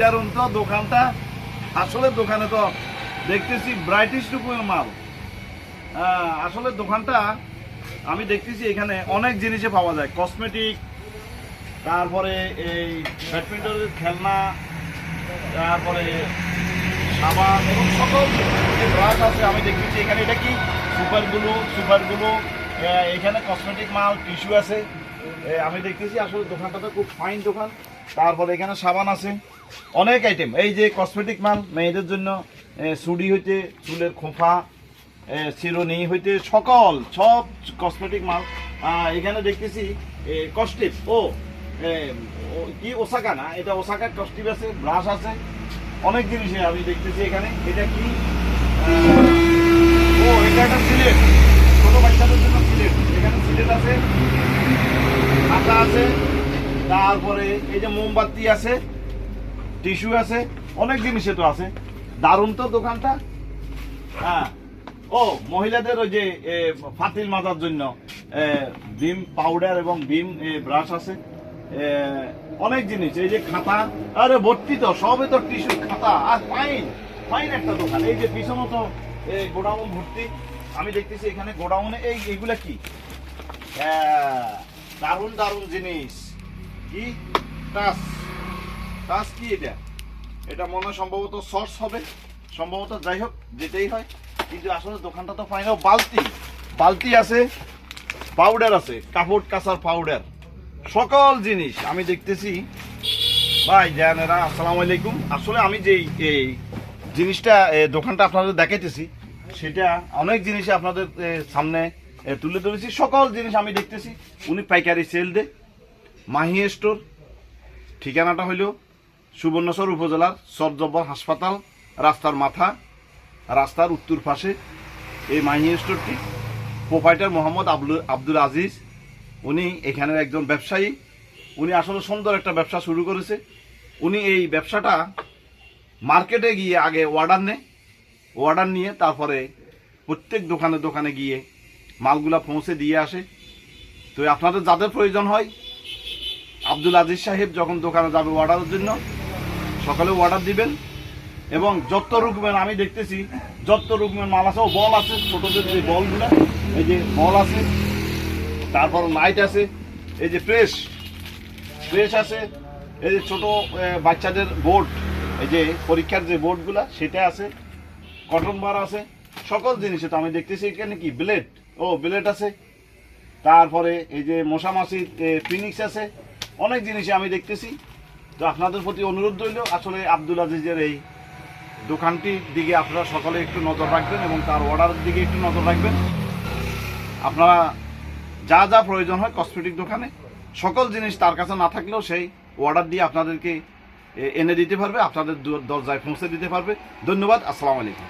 তো দোকানটা আসলে দোকানে তো দেখতেছি ব্রাইটিশ রকমের মাল। আসলে দোকানটা আমি দেখতেছি এখানে অনেক জিনিসে পাওয়া যায়, কসমেটিক, তারপরে এই ব্যাডমিন্টনের খেলনা, তারপরে সাবান এবং সকল যে ব্রাশ আছে আমি দেখতেছি এখানে। এটা কি সুপারগুলো এখানে কসমেটিক মাল, টিস্যু আছে আমি দেখতেছি। আসলে দোকানটা তো খুব ফাইন দোকান। তারপরে এখানে সাবান আছে, অনেক আইটেম। এই যে কসমেটিক মাল মেয়েদের জন্য, চুড়ি হইতে, চুলের খোঁপা, চিরুনি হইতে সব কসমেটিক মাল এখানে দেখতেছি। কস্টিপ কি ওসাকা না, এটা ওসাকা কস্টিপ আছে, ব্রাশ আছে, অনেক জিনিস আমি দেখতেছি এখানে। এটা কি এটা একটা সিলেট, ছোট বাচ্চাদের জন্য সিলেট। এখানে সিলেট আছে, খাতা আছে, তারপরে এই যে মোমবাতি আছে, টিস্যু আছে, অনেক জিনিসে তো আছে। দারুণ তো দোকানটা। মহিলাদের ওই যে ফাতিল মাজার জন্য ভীম পাউডার এবং ভীম ব্রাশ আছে, অনেক জিনিস। এই যে খাতা, আরে ভর্তি তো, সবই তো টিস্যু, খাতা, আর ফাইন একটা দোকান। এই যে পিছনে তো গোডাউন ভর্তি আমি দেখতেছি এখানে। গোডাউনে এইগুলা কি দারুণ জিনিস। কি টাচ কি এটা মনে হয় সম্ভবত সস হবে, সম্ভবত। যাই হোক, যেটাই হয়, কিন্তু আসলে দোকানটা তো ফাইন। বালতি আছে, পাউডার আছে, কাপড় কাচার পাউডার, সকল জিনিস আমি দেখতেছি। ভাই জানেরা, আসসালামু আলাইকুম। আসলে আমি যে এই জিনিসটা দোকানটা আপনাদের দেখাইতেছি, সেটা অনেক জিনিস আপনাদের সামনে তুলে ধরেছি। সকল জিনিস আমি দেখতেছি। উনি পাইকারি সেল দে। মাহি স্টোর, ঠিকানাটা হইল সুবর্ণচর উপজেলার সরজব্বর হাসপাতাল রাস্তার মাথা, রাস্তার উত্তর পাশে এই মাহি স্টোরটি। প্রোপাইটার মোহাম্মদ আব্দুল আজিজ, উনি এখানের একজন ব্যবসায়ী। উনি আসলে সুন্দর একটা ব্যবসা শুরু করেছে। উনি এই ব্যবসাটা মার্কেটে গিয়ে আগে অর্ডার নিয়ে তারপরে প্রত্যেক দোকানে গিয়ে মালগুলা পৌঁছে দিয়ে আসে। তো আপনাদের যাদের প্রয়োজন হয়, আব্দুল আজিজ সাহেব যখন দোকানে যাবে অর্ডারের জন্য, সকালে অর্ডার দিবেন। এবং যত রকমের আমি দেখতেছি, যত রকমের মাল আছে, বল আছে, ছোটদের যে বলগুলো, এই যে বল আছে, তারপর লাইট আছে, এই যে প্রেস আছে, এই যে ছোট বাচ্চাদের বোর্ড, এই যে পরীক্ষার যে বোর্ডগুলা, সেটা আছে, কটন বার আছে, সকল জিনিসে তো আমি দেখতেছি। এখানে কি ব্লেড আছে, তারপরে এই যে মশামাছির ফিনিক্স আছে, অনেক জিনিসে আমি দেখতেছি। তো আপনাদের প্রতি অনুরোধ রইল, আসলে আব্দুল আজিজের এই দোকানটির দিকে আপনারা সকলে একটু নজর রাখবেন এবং তার অর্ডারের দিকে একটু নজর রাখবেন। আপনারা যা প্রয়োজন হয় কসমেটিক দোকানে, সকল জিনিস তার কাছে না থাকলেও সেই অর্ডার দিয়ে আপনাদেরকে এনে দিতে পারবে, আপনাদের দরজায় পৌঁছে দিতে পারবে। ধন্যবাদ, আসসালামু আলাইকুম।